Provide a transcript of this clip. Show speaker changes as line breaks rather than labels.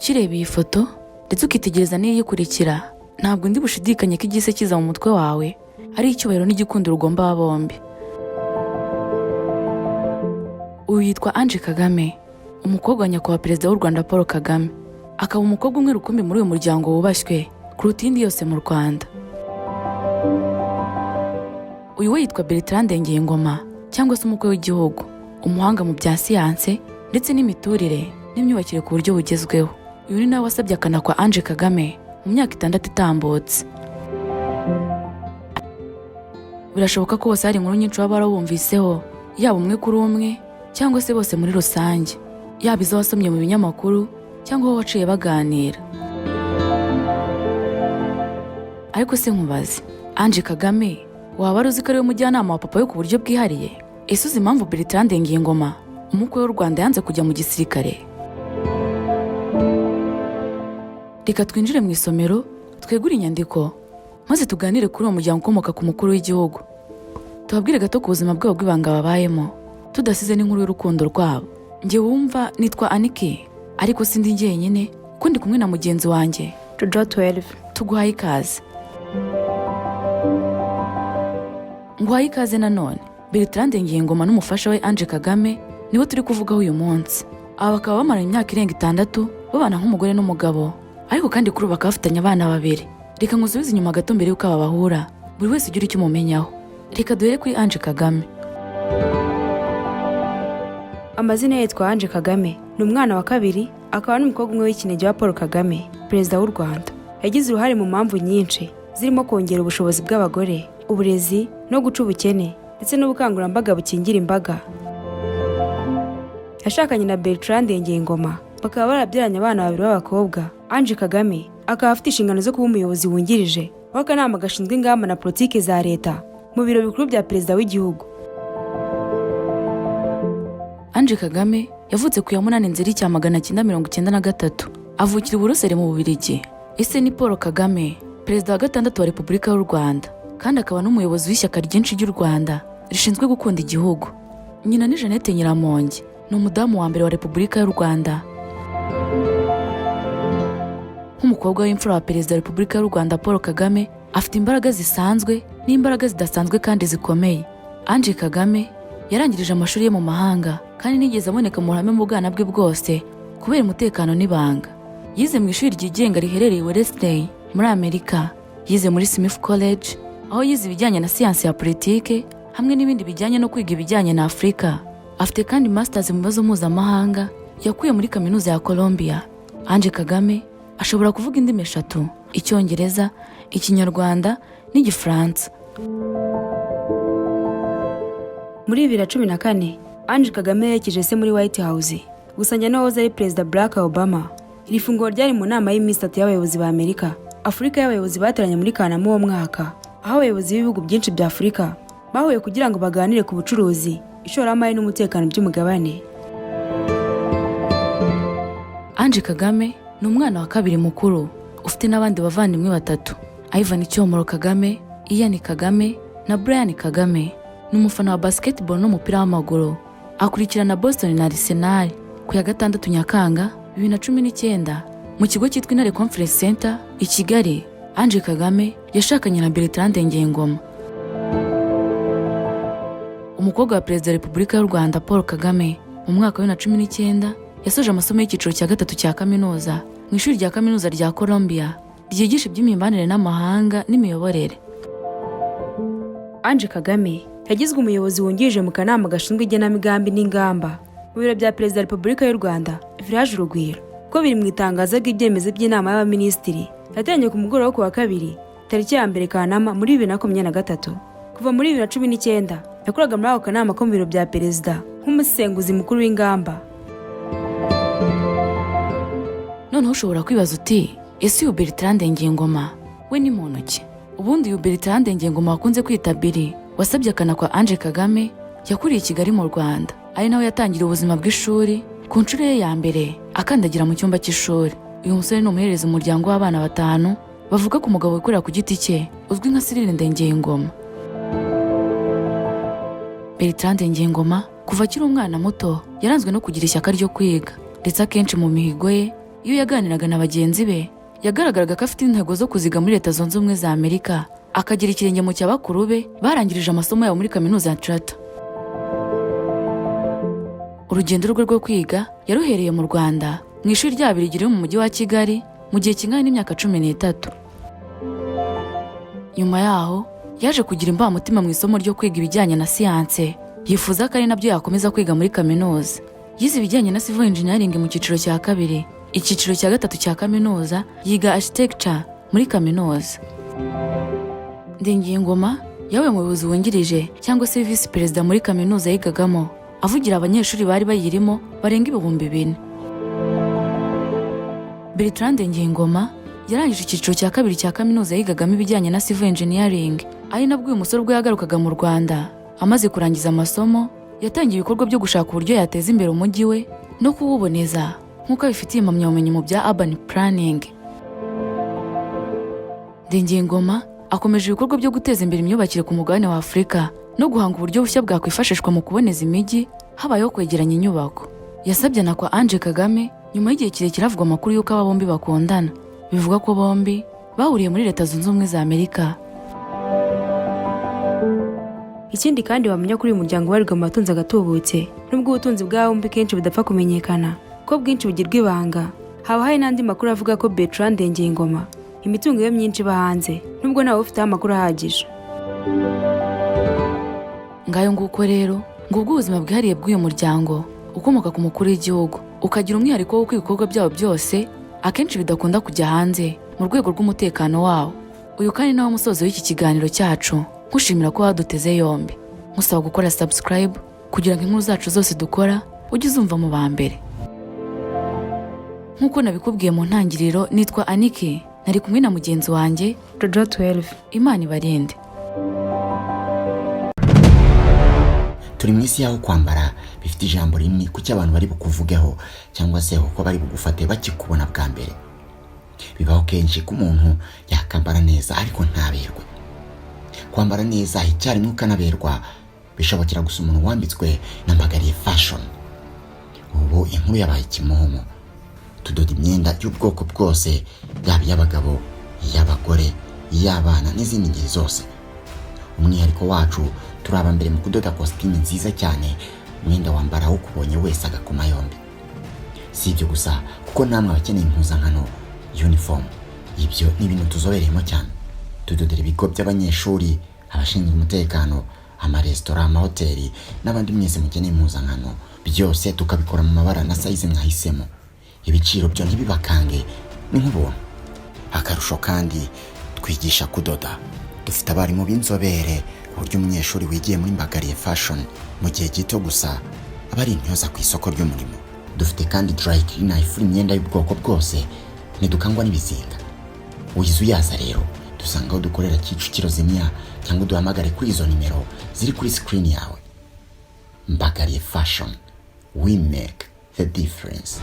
ukireba iyi foto ndetse ukitegereza n'iyikurikira, ntabwo ndi bushidikanye ko igise kiza mu mutwe wawe ari icyubahiro n'igikundiro ugomba aba bombi. Uyu yitwa Ange Kagame, umukobwa wa nyakubahwa perezida w'u Rwanda Paul Kagame, akaba umukobwa umwe rukumbi muri uyu muryango wubashywe kuruta indi yose mu Rwanda. Uyu we yitwa Bertrand Ngiyingoma cyangwa se umukwe w'igihugu, umuhanga mu bya siyanse ndetse n'imiturire n'imyubakire ku buryo bugezweho. Uyu ni nawe wasabye akanakwa Ange Kagame mu myaka 6 itambutse. Birashoboka ko bose hari inkuru nyinshi baba barabumviseho, yaba umwe kuri umwe cyangwa se bose muri rusange, yaba izo wasomye mu binyamakuru cyangwa aho waciye baganira. Ariko se nkubaze, Ange Kagame waba ari uzi ko ari we mujyanama wa papa we ku buryo bwihariye? Ese uzi impamvu Bertrand Ngiyingoma umukwe w'u Rwanda yanze kujya mu gisirikare? Reka twinjire mu isomero twegure inyandiko maze tuganire kuri uwo muryango ukomoka ku mukuru w'igihugu, tubabwire gato ku buzima bwabo bw'ibanga babayemo, tudasize n'inkuru y'urukundo rwabo. Njye wumva nitwa Anike, ariko sindi njyenyine kuko ndi kumwe na mugenzi wanjye
Jojo 12.
Tuguhaye ikaze. Nguhaye ikaze nanone. Bertrand Ngiyingoma n'umufasha we Ange Kagame nibo turi kuvugaho uyu munsi. Aba bakaba bamaranye imyaka irenga 6 babana nk'umugore n'umugabo, ariko kandi kuri bakaba bafitanye abana 2. Reka ngusubize inyuma gato mbere y'uko aba bahura, buri wese ugira icyo umumenyaho. Reka duhere kuri Ange Kagame.
Amazina ye yitwa Ange Kagame, ni umwana wa kabiri, akaba n'umukobwa umwe w'ikinege wa Paul Kagame, perezida w'u Rwanda. Yagize uruhare mu mpamvu nyinshi zirimo kongera ubushobozi bw'abagore, uburezi no guca ubukene ndetse n'ubukangurambaga bukingira imbaga. Yashakanye na Bertrand Ngiyingoma, bakaba barabyaranye abana 2 b'abakobwa. Ange Kagame akaba afite inshingano zo kuba umuyobozi wungirije w'akanama gashinzwe ingamba na politiki za leta mu biro bikuru bya perezida w'igihugu.
Ange Kagame yavutse ku ya 8 Nzeri 1993, avukira i Buruseli mu Bubiligi. Ese ni Paul Kagame, perezida wa 6 wa Repubulika y'u Rwanda, kandi akaba n'umuyobozi w'ishyaka ryinshi ry'u Rwanda rishinzwe gukunda igihugu. Nyina ni Jeannette Nyiramongi, ni umudamu wa mbere wa Repubulika y'u Rwanda. Nk'umukobwa w'imfura wa perezida wa Repubulika y'u Rwanda Paul Kagame, afite imbaraga zisanzwe n'imbaraga zidasanzwe kandi zikomeye. Ange Kagame yarangirije amashuri ye mu mahanga kandi nigeze aboneka mu ruhame mu bwana bwe bwose kubera umutekano n'ibanga. Yize mu ishuri ryigenga riherereye Wellesley muri Amerika. Yize muri Smith College, aho yize ibijyanye na siyansi ya politike hamwe n'ibindi bijyanye no kwiga ibijyanye na Afurika. Afite kandi masters mu bibazo mpuzamahanga yakuye muri kaminuza ya Columbia. Ange Kagame ashobora kuvuga indimi 3: Icyongereza, Ikinyarwanda n'Igifaransa.
Muri 2014, Ange Kagame yerekeje se muri White House gusanya n'uwahoze ari perezida Barack Obama. Iri funguro ryari mu nama y'iminsi 3 y'abayobozi ba Amerika, Afurika y'abayobozi bateranye muri Kanama uwo mwaka, aho abayobozi b'ibihugu byinshi bya Afurika bahuye kugira ngo baganire ku bucuruzi, ishoramari n'umutekano by'umugabane. Ange Kagame ni umwana wa 2 mukuru, ufite n'abandi bavandimwe 3: Ivan Cyomoro Kagame, Ian Kagame na Brian Kagame. Ni umufana wa basketball n'umupira w'amaguru. Akurikirana Boston na Arsenal. Ku ya 6 Nyakanga 2019 mu kigo cyitwa Intare Conference Center i Kigali, Ange Kagame yashakanye na Bertrand Ngiyingoma. Umukobwa wa perezida wa Repubulika y'u Rwanda Paul Kagame mu mwaka wa 2019 yasoje amasomo y'icyiciro cya 3 cya kaminuza mu ishuri rya kaminuza rya Columbia ryigisha iby'imibanire n'amahanga n'imiyoborere. Ange Kagame yagizwe umuyobozi wungirije mu kanama gashinzwe igenamigambi n'ingamba mu biro bya perezida wa Repubulika y'u Rwanda Village Urugwiro, ko biri mu itangazo ry'ibyemezo by'inama y'abaminisitiri yateranye ku mugoroba wo ku wa 2 tariki ya 1 Kanama muri 2023. Kuva muri 2019 yakoraga muri ako kanama ko mu biro bya perezida nk'umusenguzi mukuru w'ingamba. Noneho ushobora kwibaza uti, ese uyu Bertrand Ngiyingoma we ni muntu ki? Ubundi uyu Bertrand Ngiyingoma wakunze kwita Billy, wasabye akanakwa Ange Kagame, yakuriye i Kigali mu Rwanda, ari nawe yatangiriye ubuzima bw'ishuri ku nshuro ye ya mbere akandagira mu cyumba cy'ishuri. Uyu musore ni umuhereza umuryango w'abana 5 bavuga ku mugabo wikorera ku giti cye uzwi nka Cyril Ngiyingoma. Bertrand Ngiyingoma kuva akiri umwana muto yaranzwe no kugira ishyaka ryo kwiga, ndetse akenshi mu mihigo ye iyo yaganiraga na bagenzi be yagaragaraga ko afite intego zo kuziga muri Leta Zunze Ubumwe za Amerika, akagira ikirenge mu cy'abakuru be barangirije amasomo yabo muri kaminuza ya Charter. Urugendo rwe rwo kwiga yaruhereye mu Rwanda mu ishuri ry'abiri riri mu mujyi wa Kigali mu gihe kingana n'imyaka 13. Nyuma yaho yaje kugira imbamutima mu isomo ryo kwiga ibijyanye na siyanse, yifuza ko ari nabyo yakomeza kwiga muri kaminuza. Yize ibijyanye na civil engineering mu cyiciro cya kabiri, icyiciro cya gatatu cya kaminuza yiga architecture muri kaminuza. Ndengiyingoma yabaye umuyobozi wungirije cyangwa se vice perezida muri kaminuza yigagamo, avugira abanyeshuri bari bayirimo barenga 4,000. Bertrand Ndengiyingoma yarangije icyiciro cya kabiri cya kaminuza yigagamo ibijyanye na civil engineering, ari nabwo uyu musore ubwo yagarukaga mu Rwanda. Amaze kurangiza amasomo yatangiye ibikorwa byo gushaka uburyo yateza imbere umujyi we no kuwuboneza nk'uko abifitiye impamyabumenyi mu bya urban planning. Ndengiyingoma akomeje ibikorwa byo guteza imbere imyubakire ku mugabane wa Afurika no guhanga uburyo bushya bwakwifashishwa mu kuboneza imijyi habayeho kwegeranya inyubako. Yasabye na kwa Ange Kagame nyuma y'igihe kirekire havugwa amakuru y'uko aba bombi bakundana. Bivuga ko bombi bahuriye muri Leta Zunze Ubumwe za Amerika.
Ikindi kandi wamenya kuri uyu muryango warirwa mu matunzi agatubutse, nubwo ubutunzi bwa bombi kenshi budapfa kumenyekana ko bwinshi bugirwa ibanga. Haba hari n'andi makuru avuga ko Bertrand Ndengiyingoma imitungo ye myinshi iba hanze, nubwo nawe ufite amakuru ahagije.
Ngayo nguko rero ngubwo ubuzima bwihariye bw'uyu muryango ukomoka ku mukuru w'igihugu, ukagira umwihariko wo ibikorwa byabo byose akenshi bidakunda kujya hanze mu rwego rw'umutekano wawo. Uyu kandi nawo musozo w'iki kiganiro cyacu, nkushimira ko waduteze yombi. Musaba gukora subscribe kugira ngo inkuru zacu zose dukora ujye uzumva mu ba mbere. Nkuko nabikubwiye mu ntangiriro, nitwa Aniki, nari kumwe na mugenzi wanjye
Jojo 12.
Imana ibarinde.
Turi mu isi yaho kwambara bifite ijambo rimwe kuki abantu bari bukuvugeho cyangwa se uko bari bugufate bakikubona bwa mbere. Bibaho kenshi ko umuntu yakambara neza ariko ntaberwe. Kwambara neza icyarimwe ukanaberwa bishobokera gusa umuntu wambitswe n'ambagariye fashion. Ubu inkuru yabaye kimomo. Tudoda imyenda y'ubwoko bwose, yaba y'abagabo, y'abagore, y'abana n'izindi ngeri zose. Umwihariko wacu turaba mbere mu kudoda costume nziza cyane, umwenda wambara ukubonye wese agakoma yombi. Si ibyo gusa kuko namwe abakeneye impuzankano uniform, ibyo ni ibintu tuzobereyemo cyane. Tudodera ibigo by'abanyeshuri, abashinzwe umutekano, amaresitora, amahoteli n'abandi mwese mukeneye impuzankano, byose tukabikora mu mabara na size mwahisemo. Ibiciro byo ntibibakange, ni nk'ubuntu. Akarusho kandi twigisha kudoda. Dufite abarimu b'inzobere ku buryo umunyeshuri wigiye muri mbagariye fashion mu gihe gito gusa aba ari intyoza ku isoko ry'umurimo. Dufite kandi dry cleaner ifura imyenda y'ubwoko bwose, ntidukangwa n'ibizinga. Uyize uyaza rero dusanga aho dukorera Kicukiro Zimya cyangwa duhamagare kuri izo nimero ziri kuri screen yawe. Mbagariye fashion, we make the difference.